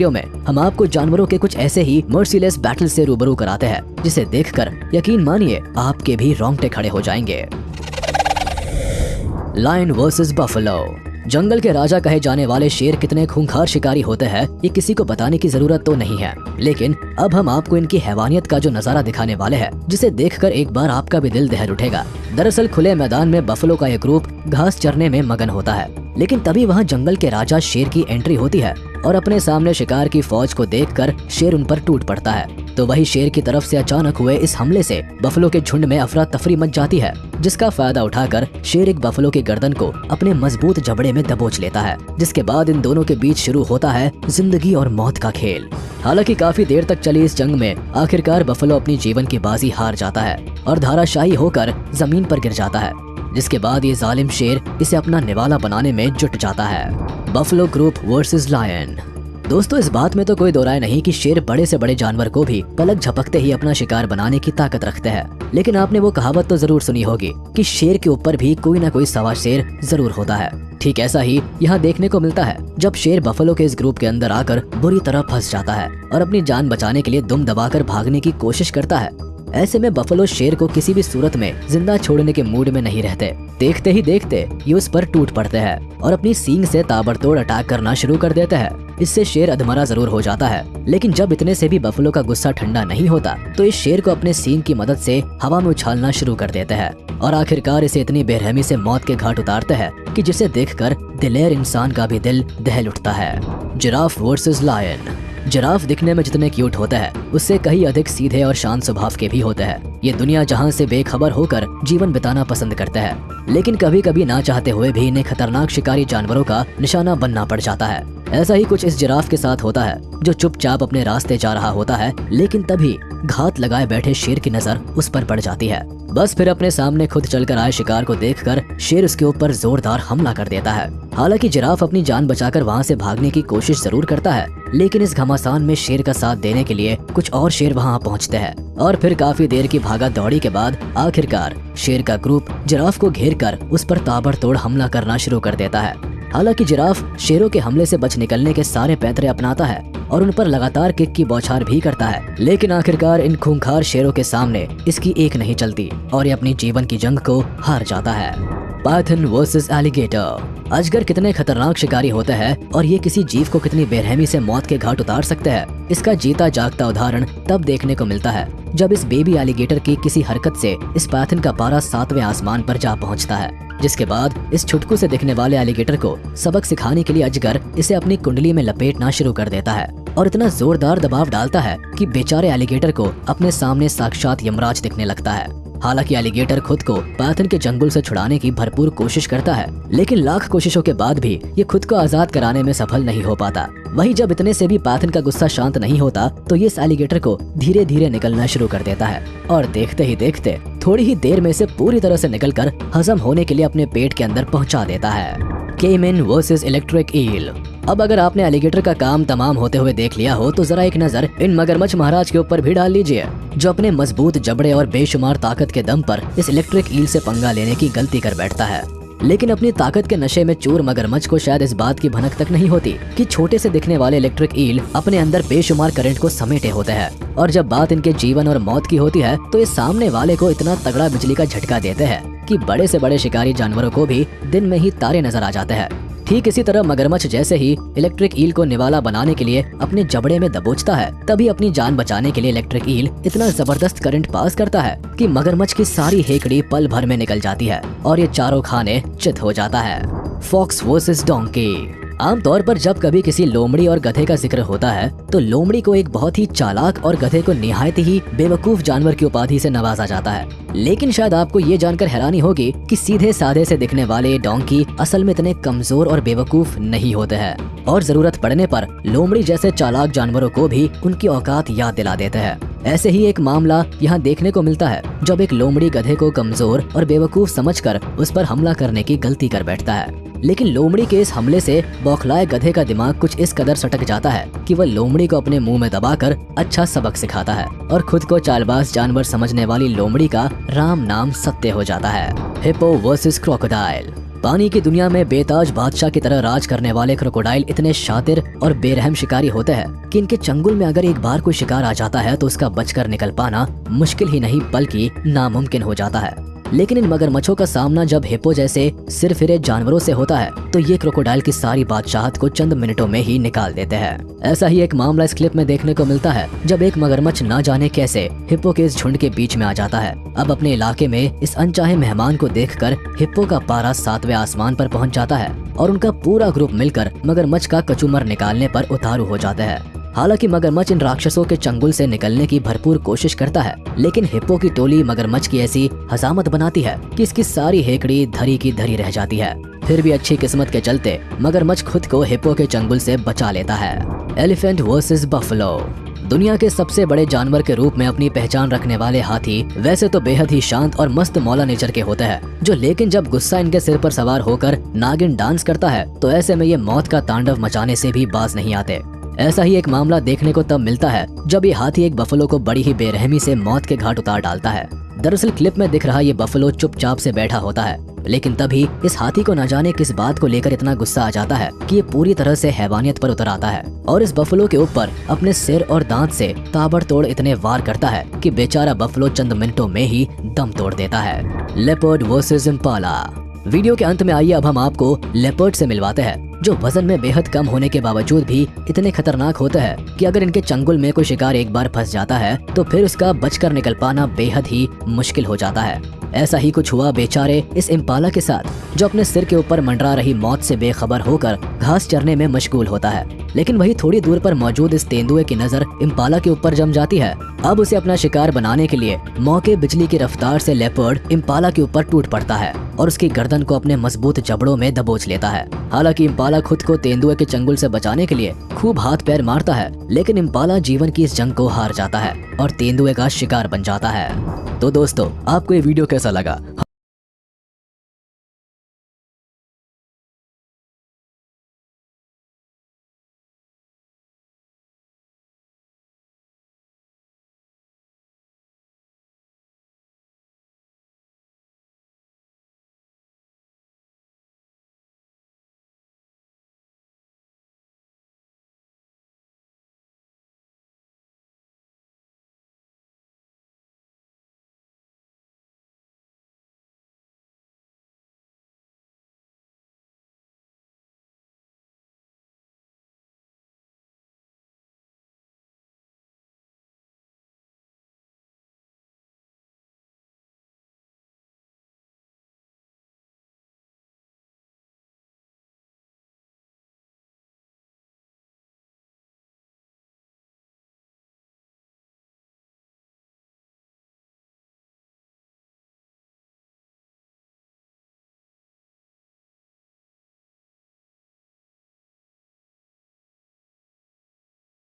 Video में हम आपको जानवरों के कुछ ऐसे ही मर्सीलेस बैटल से रूबरू कराते हैं जिसे देखकर यकीन मानिए आपके भी रोंगटे खड़े हो जाएंगे। Lion versus buffalo. जंगल के राजा कहे जाने वाले शेर कितने खूंखार शिकारी होते हैं ये किसी को बताने की जरूरत तो नहीं है, लेकिन अब हम आपको इनकी हैवानियत का जो नजारा दिखाने वाले हैं जिसे देखकर एक बार आपका भी दिल दहल उठेगा। दरअसल खुले मैदान में बफेलो का एक ग्रुप घास चरने में मगन होता है, लेकिन तभी वहाँ जंगल के राजा शेर की एंट्री होती है और अपने सामने शिकार की फौज को देखकर शेर उन पर टूट पड़ता है। तो वही शेर की तरफ से अचानक हुए इस हमले से बफेलो के झुंड में अफरा तफरी मच जाती है, जिसका फायदा उठाकर शेर एक बफेलो की गर्दन को अपने मजबूत जबड़े में दबोच लेता है, जिसके बाद इन दोनों के बीच शुरू होता है जिंदगी और मौत का खेल। हालांकि काफी देर तक चली इस जंग में आखिरकार बफेलो अपनी जीवन की बाजी हार जाता है और धाराशायी होकर जमीन पर गिर जाता है, जिसके बाद ये जालिम शेर इसे अपना निवाला बनाने में जुट जाता है। Buffalo group versus lion. दोस्तों, इस बात में तो कोई दो राय नहीं कि शेर बड़े से बड़े जानवर को भी पलक झपकते ही अपना शिकार बनाने की ताकत रखते हैं, लेकिन आपने वो कहावत तो जरूर सुनी होगी कि शेर के ऊपर भी कोई ना कोई सवा शेर जरूर होता है। ठीक ऐसा ही यहाँ देखने को मिलता है जब शेर बफेलो के इस ग्रुप के अंदर आकर बुरी तरह फंस जाता है और अपनी जान बचाने के लिए दुम दबाकर भागने की कोशिश करता है। ऐसे में बफेलो शेर को किसी भी सूरत में जिंदा छोड़ने के मूड में नहीं रहते। देखते ही देखते ये उस पर टूट पड़ते हैं और अपनी सींग से ताबड़तोड़ अटैक करना शुरू कर देते हैं। इससे शेर अधमरा जरूर हो जाता है, लेकिन जब इतने से भी बफेलो का गुस्सा ठंडा नहीं होता तो इस शेर को अपने सींग की मदद से हवा में उछालना शुरू कर देते हैं और आखिरकार इसे इतनी बेरहमी से मौत के घाट उतारते हैं कि जिसे देखकर दिलेर इंसान का भी दिल दहल उठता है। Giraffe versus lion. जिराफ दिखने में जितने क्यूट होते हैं उससे कहीं अधिक सीधे और शांत स्वभाव के भी होते हैं। ये दुनिया जहां से बेखबर होकर जीवन बिताना पसंद करते हैं, लेकिन कभी कभी ना चाहते हुए भी इन्हें खतरनाक शिकारी जानवरों का निशाना बनना पड़ जाता है। ऐसा ही कुछ इस जिराफ के साथ होता है जो चुपचाप अपने रास्ते जा रहा होता है, लेकिन तभी घात लगाए बैठे शेर की नजर उस पर पड़ जाती है। बस फिर अपने सामने खुद चलकर आए शिकार को देखकर शेर उसके ऊपर जोरदार हमला कर देता है। हालांकि जिराफ अपनी जान बचाकर वहां से भागने की कोशिश जरूर करता है, लेकिन इस घमासान में शेर का साथ देने के लिए कुछ और शेर वहां पहुंचते हैं और फिर काफी देर की भागा दौड़ी के बाद आखिरकार शेर का ग्रुप जिराफ को घेर कर उस पर ताबड़तोड़ हमला करना शुरू कर देता है। हालांकि जिराफ शेरों के हमले से बच निकलने के सारे पैंतरे अपनाता है और उन पर लगातार किक की बौछार भी करता है, लेकिन आखिरकार इन खूंखार शेरों के सामने इसकी एक नहीं चलती और ये अपनी जीवन की जंग को हार जाता है। Python versus alligator. अजगर कितने खतरनाक शिकारी होते हैं और ये किसी जीव को कितनी बेरहमी से मौत के घाट उतार सकते हैं, इसका जीता जागता उदाहरण तब देखने को मिलता है जब इस बेबी एलिगेटर की किसी हरकत से इस पाइथन का पारा 7वें आसमान पर जा पहुंचता है, जिसके बाद इस छुटकू से दिखने वाले एलिगेटर को सबक सिखाने के लिए अजगर इसे अपनी कुंडली में लपेटना शुरू कर देता है और इतना जोरदार दबाव डालता है कि बेचारे एलिगेटर को अपने सामने साक्षात यमराज दिखने लगता है। हालांकि एलिगेटर खुद को पाइथन के जंगल से छुड़ाने की भरपूर कोशिश करता है, लेकिन लाख कोशिशों के बाद भी ये खुद को आजाद कराने में सफल नहीं हो पाता। वहीं जब इतने से भी पाइथन का गुस्सा शांत नहीं होता तो ये इस एलिगेटर को धीरे धीरे निकलना शुरू कर देता है और देखते ही देखते थोड़ी ही देर में से पूरी तरह से निकलकर हजम होने के लिए अपने पेट के अंदर पहुंचा देता है। केमन वर्सेस इलेक्ट्रिक ईल। अब अगर आपने एलिगेटर का काम तमाम होते हुए देख लिया हो तो जरा एक नजर इन मगरमच्छ महाराज के ऊपर भी डाल लीजिए, जो अपने मजबूत जबड़े और बेशुमार ताकत के दम पर इस इलेक्ट्रिक ईल से पंगा लेने की गलती कर बैठता है। लेकिन अपनी ताकत के नशे में चूर मगरमच्छ को शायद इस बात की भनक तक नहीं होती कि छोटे से दिखने वाले इलेक्ट्रिक ईल अपने अंदर बेशुमार करंट को समेटे होते हैं और जब बात इनके जीवन और मौत की होती है तो ये सामने वाले को इतना तगड़ा बिजली का झटका देते हैं कि बड़े से बड़े शिकारी जानवरों को भी दिन में ही तारे नजर आ जाते हैं। ठीक इसी तरह मगरमच्छ जैसे ही इलेक्ट्रिक ईल को निवाला बनाने के लिए अपने जबड़े में दबोचता है, तभी अपनी जान बचाने के लिए इलेक्ट्रिक ईल इतना जबरदस्त करंट पास करता है कि मगरमच्छ की सारी हेकड़ी पल भर में निकल जाती है और ये चारों खाने चित हो जाता है। Fox versus donkey. आमतौर पर जब कभी किसी लोमड़ी और गधे का जिक्र होता है तो लोमड़ी को एक बहुत ही चालाक और गधे को निहायत ही बेवकूफ जानवर की उपाधि से नवाजा जाता है, लेकिन शायद आपको ये जानकर हैरानी होगी कि सीधे साधे से दिखने वाले डोंकी असल में इतने कमजोर और बेवकूफ नहीं होते हैं और जरूरत पड़ने पर लोमड़ी जैसे चालाक जानवरों को भी उनकी औकात याद दिला देते हैं। ऐसे ही एक मामला यहाँ देखने को मिलता है जब एक लोमड़ी गधे को कमजोर और बेवकूफ समझकर उस पर हमला करने की गलती कर बैठता है, लेकिन लोमड़ी के इस हमले से बौखलाए गधे का दिमाग कुछ इस कदर सटक जाता है कि वह लोमड़ी को अपने मुंह में दबाकर अच्छा सबक सिखाता है और खुद को चालबाज जानवर समझने वाली लोमड़ी का राम नाम सत्य हो जाता है। Hippo versus crocodile. पानी की दुनिया में बेताज बादशाह की तरह राज करने वाले क्रोकोडाइल इतने शातिर और बेरहम शिकारी होते हैं कि इनके चंगुल में अगर एक बार कोई शिकार आ जाता है तो उसका बचकर निकल पाना मुश्किल ही नहीं बल्कि नामुमकिन हो जाता है। लेकिन इन मगरमच्छों का सामना जब हिप्पो जैसे सिरफिरे जानवरों से होता है तो ये क्रोकोडाइल की सारी बादशाहत को चंद मिनटों में ही निकाल देते हैं। ऐसा ही एक मामला इस क्लिप में देखने को मिलता है जब एक मगरमच्छ ना जाने कैसे हिप्पो के इस झुंड के बीच में आ जाता है। अब अपने इलाके में इस अनचाहे मेहमान को देखकर हिप्पो का पारा 7वें आसमान पर पहुंच जाता है और उनका पूरा ग्रुप मिलकर मगरमच्छ का कचूमर निकालने पर उतारू हो जाते हैं। हालांकि मगरमच्छ इन राक्षसों के चंगुल से निकलने की भरपूर कोशिश करता है, लेकिन हिप्पो की टोली मगरमच्छ की ऐसी हजामत बनाती है कि इसकी सारी हेकड़ी धरी की धरी रह जाती है। फिर भी अच्छी किस्मत के चलते मगरमच्छ खुद को हिप्पो के चंगुल से बचा लेता है। Elephant versus buffalo. दुनिया के सबसे बड़े जानवर के रूप में अपनी पहचान रखने वाले हाथी वैसे तो बेहद ही शांत और मस्त मौला नेचर के होते हैं लेकिन जब गुस्सा इनके सिर पर सवार होकर नागिन डांस करता है तो ऐसे में ये मौत का तांडव मचाने से भी बाज नहीं आते। ऐसा ही एक मामला देखने को तब मिलता है जब ये हाथी एक बफलो को बड़ी ही बेरहमी से मौत के घाट उतार डालता है। दरअसल क्लिप में दिख रहा ये बफलो चुपचाप से बैठा होता है, लेकिन तभी इस हाथी को न जाने किस बात को लेकर इतना गुस्सा आ जाता है कि ये पूरी तरह से हैवानियत पर उतर आता है और इस बफलो के ऊपर अपने सिर और दांत से ताबड़तोड़ इतने वार करता है कि बेचारा बफलो चंद मिनटों में ही दम तोड़ देता है। Leopard versus Impala. वीडियो के अंत में आइए अब हम आपको लेपर्ड से मिलवाते हैं जो वजन में बेहद कम होने के बावजूद भी इतने खतरनाक होते हैं कि अगर इनके चंगुल में कोई शिकार एक बार फंस जाता है तो फिर उसका बचकर निकल पाना बेहद ही मुश्किल हो जाता है। ऐसा ही कुछ हुआ बेचारे इस इम्पाला के साथ जो अपने सिर के ऊपर मंडरा रही मौत से बेखबर होकर घास चरने में मशगूल होता है। लेकिन वही थोड़ी दूर पर मौजूद इस तेंदुए की नजर इम्पाला के ऊपर जम जाती है। अब उसे अपना शिकार बनाने के लिए मौके बिजली की रफ्तार से लेपर्ड इम्पाला के ऊपर टूट पड़ता है और उसकी गर्दन को अपने मजबूत जबड़ों में दबोच लेता है। हालांकि इम्पाला खुद को तेंदुए के चंगुल से बचाने के लिए खूब हाथ पैर मारता है, लेकिन इम्पाला जीवन की इस जंग को हार जाता है और तेंदुए का शिकार बन जाता है। तो दोस्तों, आपको ये वीडियो कैसा लगा